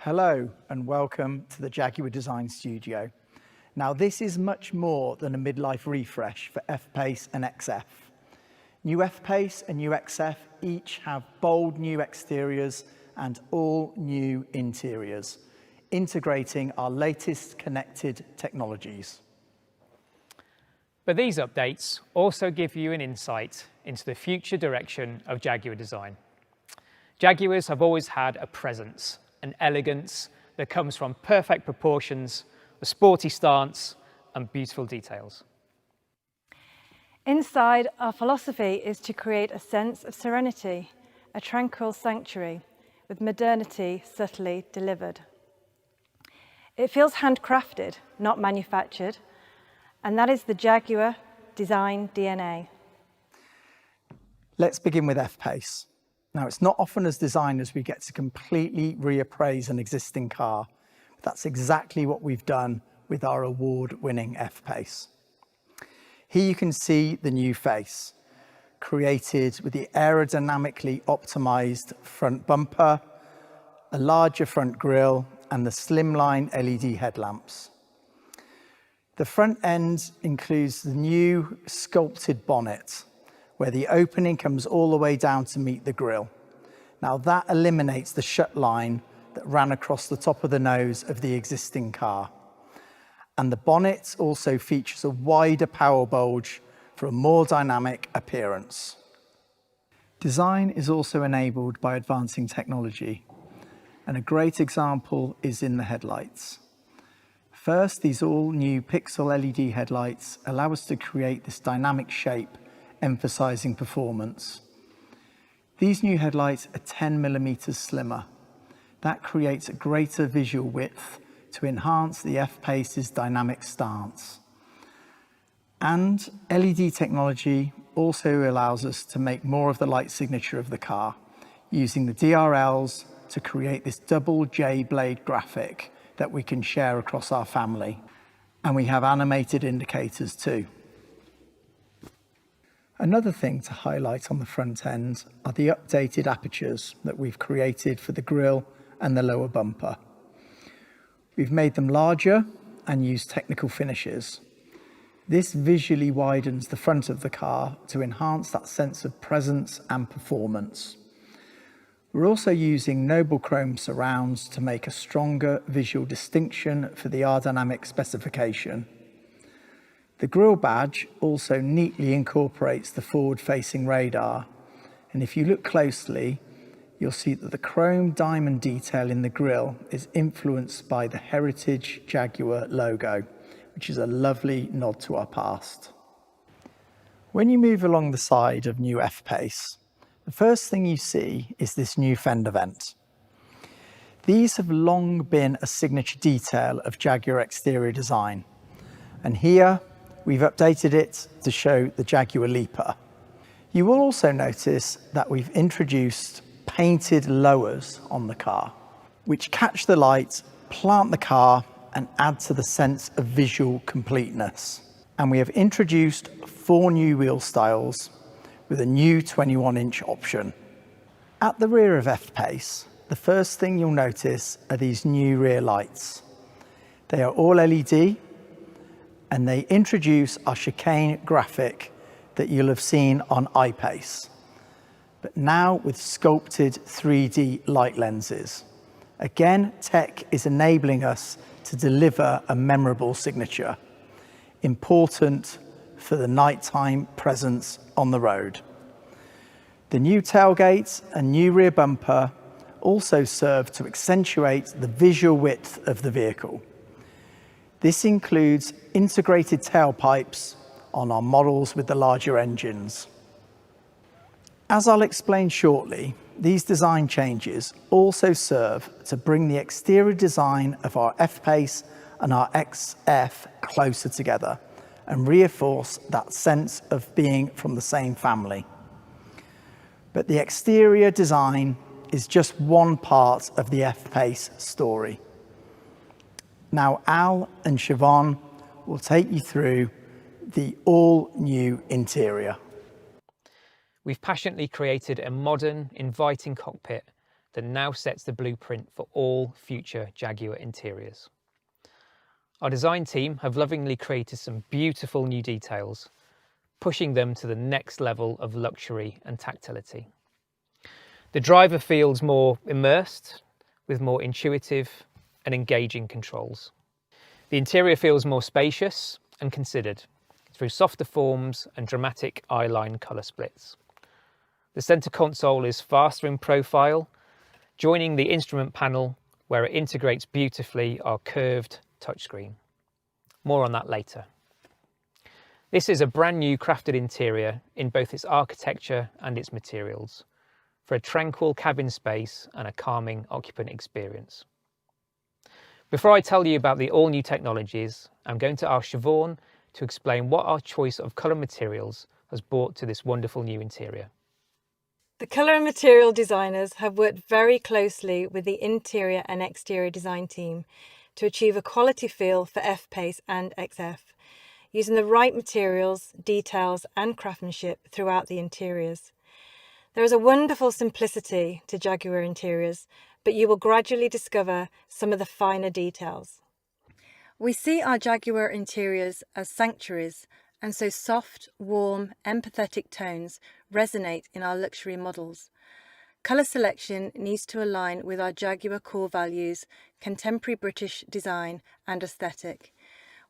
Hello and welcome to the Jaguar Design Studio. Now this is much more than a midlife refresh for fpace and xf. New fpace and new xf each have bold new exteriors and all new interiors, integrating our latest connected technologies. But these updates also give you an insight into the future direction of Jaguar design. Jaguars have always had a presence, an elegance that comes from perfect proportions, a sporty stance, and beautiful details. Inside, our philosophy is to create a sense of serenity, a tranquil sanctuary, with modernity subtly delivered. It feels handcrafted, not manufactured, and that is the Jaguar design DNA. Let's begin with fpace. Now, it's not often as designers we get to completely reappraise an existing car, but that's exactly what we've done with our award-winning fpace. Here you can see the new face, created with the aerodynamically optimized front bumper, a larger front grille, and the slimline LED headlamps. The front end includes the new sculpted bonnet, where the opening comes all the way down to meet the grille. Now that eliminates the shut line that ran across the top of the nose of the existing car. And the bonnet also features a wider power bulge for a more dynamic appearance. Design is also enabled by advancing technology, and a great example is in the headlights. First, these all new pixel LED headlights allow us to create this dynamic shape, emphasizing performance. These new headlights are 10mm slimmer. That creates a greater visual width to enhance the fpace's dynamic stance. And LED technology also allows us to make more of the light signature of the car, using the DRLs to create this double J blade graphic that we can share across our family. And we have animated indicators too. Another thing to highlight on the front end are the updated apertures that we've created for the grille and the lower bumper. We've made them larger and used technical finishes. This visually widens the front of the car to enhance that sense of presence and performance. We're also using noble chrome surrounds to make a stronger visual distinction for the aerodynamic specification. The grille badge also neatly incorporates the forward-facing radar, and if you look closely, you'll see that the chrome diamond detail in the grille is influenced by the heritage Jaguar logo, which is a lovely nod to our past. When you move along the side of new fpace, the first thing you see is this new fender vent. These have long been a signature detail of Jaguar exterior design, and here we've updated it to show the Jaguar leaper. You will also notice that we've introduced painted lowers on the car, which catch the light, plant the car, and add to the sense of visual completeness. And we have introduced 4 new wheel styles with a new 21-inch option. At the rear of fpace, the first thing you'll notice are these new rear lights. They are all LED, and they introduce our chicane graphic that you'll have seen on iPace, but now with sculpted 3D light lenses. Again, tech is enabling us to deliver a memorable signature, important for the nighttime presence on the road. The new tailgate and new rear bumper also serve to accentuate the visual width of the vehicle. This includes integrated tailpipes on our models with the larger engines. As I'll explain shortly, these design changes also serve to bring the exterior design of our fpace and our xf closer together and reinforce that sense of being from the same family. But the exterior design is just one part of the fpace story. Now Al and Siobhan will take you through the all-new interior. We've passionately created a modern, inviting cockpit that now sets the blueprint for all future Jaguar interiors. Our design team have lovingly created some beautiful new details, pushing them to the next level of luxury and tactility. The driver feels more immersed, with more intuitive and engaging controls. The interior feels more spacious and considered, through softer forms and dramatic eye-line colour splits. The centre console is faster in profile, joining the instrument panel where it integrates beautifully our curved touchscreen. More on that later. This is a brand new crafted interior in both its architecture and its materials, for a tranquil cabin space and a calming occupant experience. Before I tell you about the all-new technologies, I'm going to ask Siobhan to explain what our choice of colour materials has brought to this wonderful new interior. The colour and material designers have worked very closely with the interior and exterior design team to achieve a quality feel for fpace and XF, using the right materials, details and craftsmanship throughout the interiors. There is a wonderful simplicity to Jaguar interiors, but you will gradually discover some of the finer details. We see our Jaguar interiors as sanctuaries, and so soft, warm, empathetic tones resonate in our luxury models. Colour selection needs to align with our Jaguar core values, contemporary British design and aesthetic.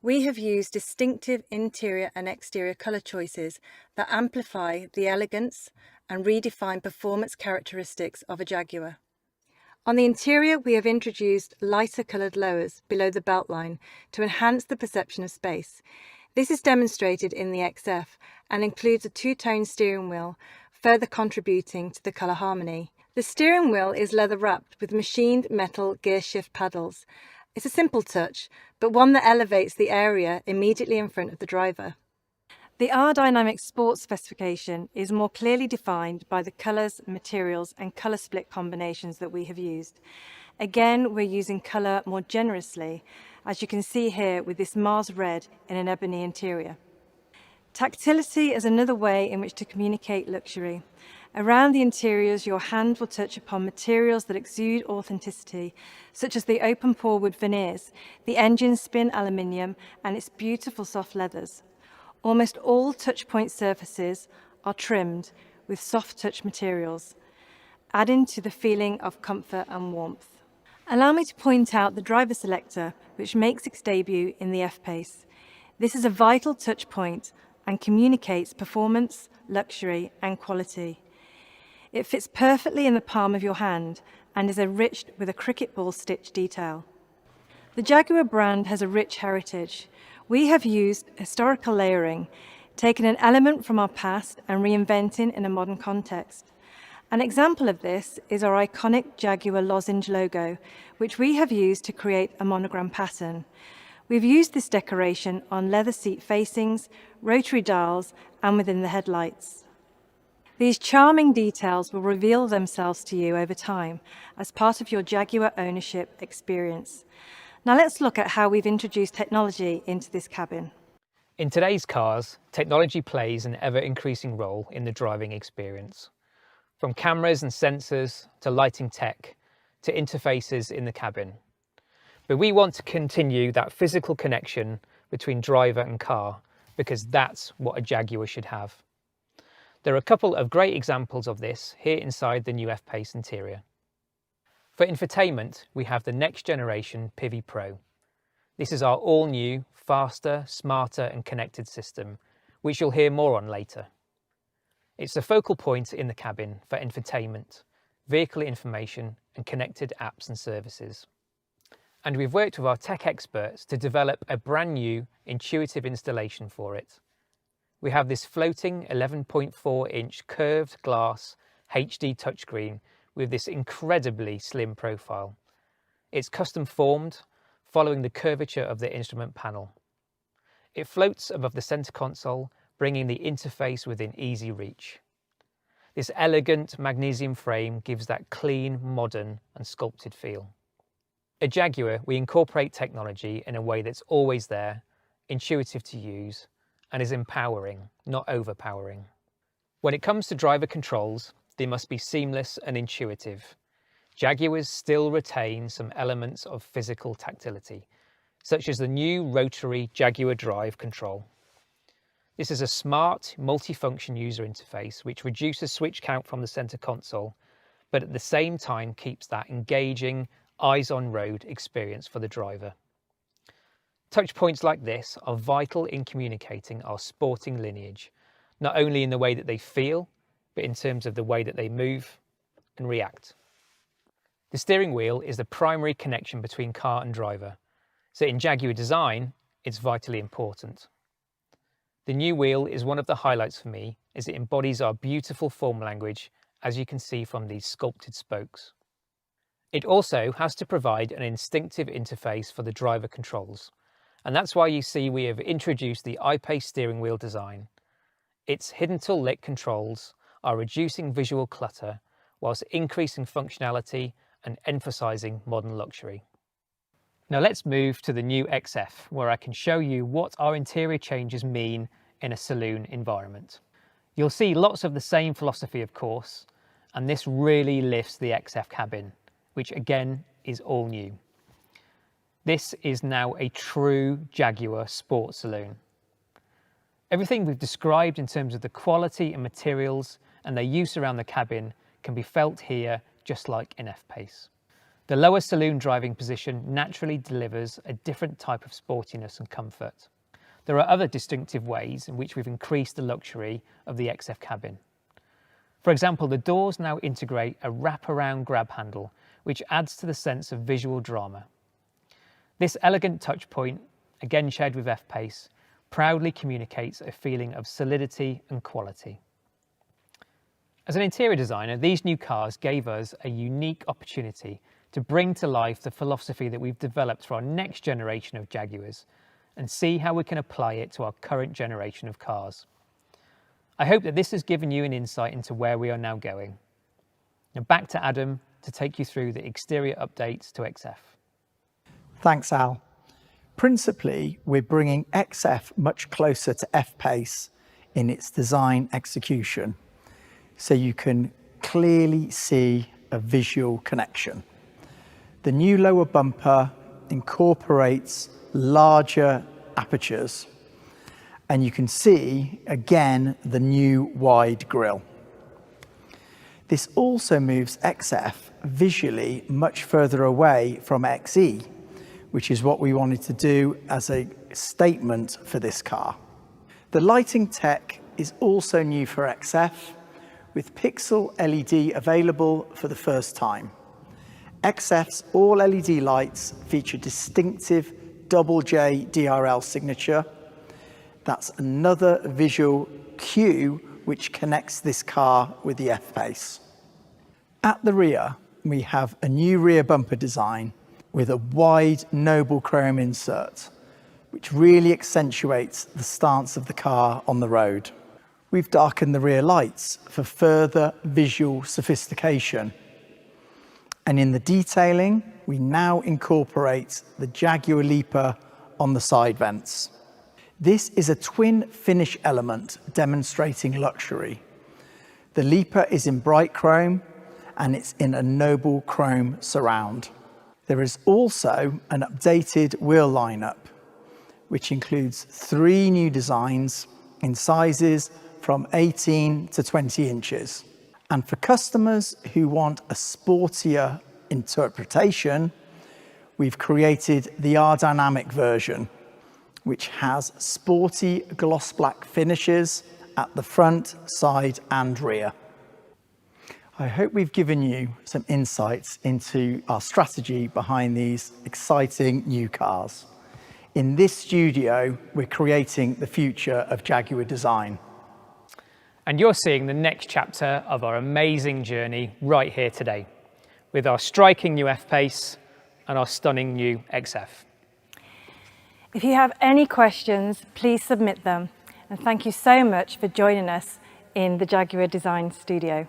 We have used distinctive interior and exterior colour choices that amplify the elegance and redefine performance characteristics of a Jaguar. On the interior, we have introduced lighter coloured lowers below the beltline to enhance the perception of space. This is demonstrated in the XF and includes a two-tone steering wheel, further contributing to the colour harmony. The steering wheel is leather wrapped with machined metal gear shift paddles. It's a simple touch, but one that elevates the area immediately in front of the driver. The R-Dynamic Sport specification is more clearly defined by the colours, materials and colour split combinations that we have used. Again, we're using colour more generously, as you can see here with this Mars red in an ebony interior. Tactility is another way in which to communicate luxury. Around the interiors, your hand will touch upon materials that exude authenticity, such as the open pore wood veneers, the engine spin aluminium and its beautiful soft leathers. Almost all touchpoint surfaces are trimmed with soft touch materials, adding to the feeling of comfort and warmth. Allow me to point out the driver selector, which makes its debut in the fpace. This is a vital touch point and communicates performance, luxury and quality. It fits perfectly in the palm of your hand and is enriched with a cricket ball stitch detail. The Jaguar brand has a rich heritage. We have used historical layering, taken an element from our past and reinventing in a modern context. An example of this is our iconic Jaguar lozenge logo, which we have used to create a monogram pattern. We've used this decoration on leather seat facings, rotary dials, and within the headlights. These charming details will reveal themselves to you over time as part of your Jaguar ownership experience. Now let's look at how we've introduced technology into this cabin. In today's cars, technology plays an ever-increasing role in the driving experience. From cameras and sensors to lighting tech to interfaces in the cabin. But we want to continue that physical connection between driver and car because that's what a Jaguar should have. There are a couple of great examples of this here inside the new fpace interior. For infotainment, we have the next generation Pivi Pro. This is our all-new, faster, smarter and connected system, which you'll hear more on later. It's the focal point in the cabin for infotainment, vehicle information and connected apps and services. And we've worked with our tech experts to develop a brand new, intuitive installation for it. We have this floating 11.4-inch curved glass HD touchscreen with this incredibly slim profile. It's custom formed, following the curvature of the instrument panel. It floats above the center console, bringing the interface within easy reach. This elegant magnesium frame gives that clean, modern and sculpted feel. At Jaguar, we incorporate technology in a way that's always there, intuitive to use, and is empowering, not overpowering. When it comes to driver controls, they must be seamless and intuitive. Jaguars still retain some elements of physical tactility, such as the new rotary Jaguar drive control. This is a smart, multifunction user interface which reduces switch count from the center console, but at the same time keeps that engaging, eyes-on-road experience for the driver. Touch points like this are vital in communicating our sporting lineage, not only in the way that they feel, but in terms of the way that they move and react. The steering wheel is the primary connection between car and driver, so in Jaguar design, it's vitally important. The new wheel is one of the highlights for me as it embodies our beautiful form language, as you can see from these sculpted spokes. It also has to provide an instinctive interface for the driver controls, and that's why you see we have introduced the iPace steering wheel design. Its hidden till lit controls are reducing visual clutter whilst increasing functionality and emphasising modern luxury. Now let's move to the new XF, where I can show you what our interior changes mean in a saloon environment. You'll see lots of the same philosophy, of course, and this really lifts the XF cabin, which again is all new. This is now a true Jaguar sport saloon. Everything we've described in terms of the quality and materials and their use around the cabin can be felt here, just like in fpace. The lower saloon driving position naturally delivers a different type of sportiness and comfort. There are other distinctive ways in which we've increased the luxury of the XF cabin. For example, the doors now integrate a wraparound grab handle, which adds to the sense of visual drama. This elegant touch point, again shared with fpace, proudly communicates a feeling of solidity and quality. As an interior designer, these new cars gave us a unique opportunity to bring to life the philosophy that we've developed for our next generation of Jaguars and see how we can apply it to our current generation of cars. I hope that this has given you an insight into where we are now going. Now back to Adam to take you through the exterior updates to XF. Thanks, Al. Principally, we're bringing XF much closer to fpace in its design execution, so you can clearly see a visual connection. The new lower bumper incorporates larger apertures, and you can see again the new wide grille. This also moves XF visually much further away from XE, which is what we wanted to do as a statement for this car. The lighting tech is also new for XF, with pixel LED available for the first time. XF's all LED lights feature distinctive double J DRL signature. That's another visual cue which connects this car with the fpace. At the rear, we have a new rear bumper design with a wide noble chrome insert, which really accentuates the stance of the car on the road. We've darkened the rear lights for further visual sophistication. And in the detailing, we now incorporate the Jaguar leaper on the side vents. This is a twin finish element demonstrating luxury. The leaper is in bright chrome and it's in a noble chrome surround. There is also an updated wheel lineup, which includes 3 new designs in sizes from 18 to 20 inches. And for customers who want a sportier interpretation, we've created the R-Dynamic version, which has sporty gloss black finishes at the front, side and rear. I hope we've given you some insights into our strategy behind these exciting new cars. In this studio, we're creating the future of Jaguar design. And you're seeing the next chapter of our amazing journey right here today, with our striking new fpace and our stunning new XF. If you have any questions, please submit them. And thank you so much for joining us in the Jaguar Design Studio.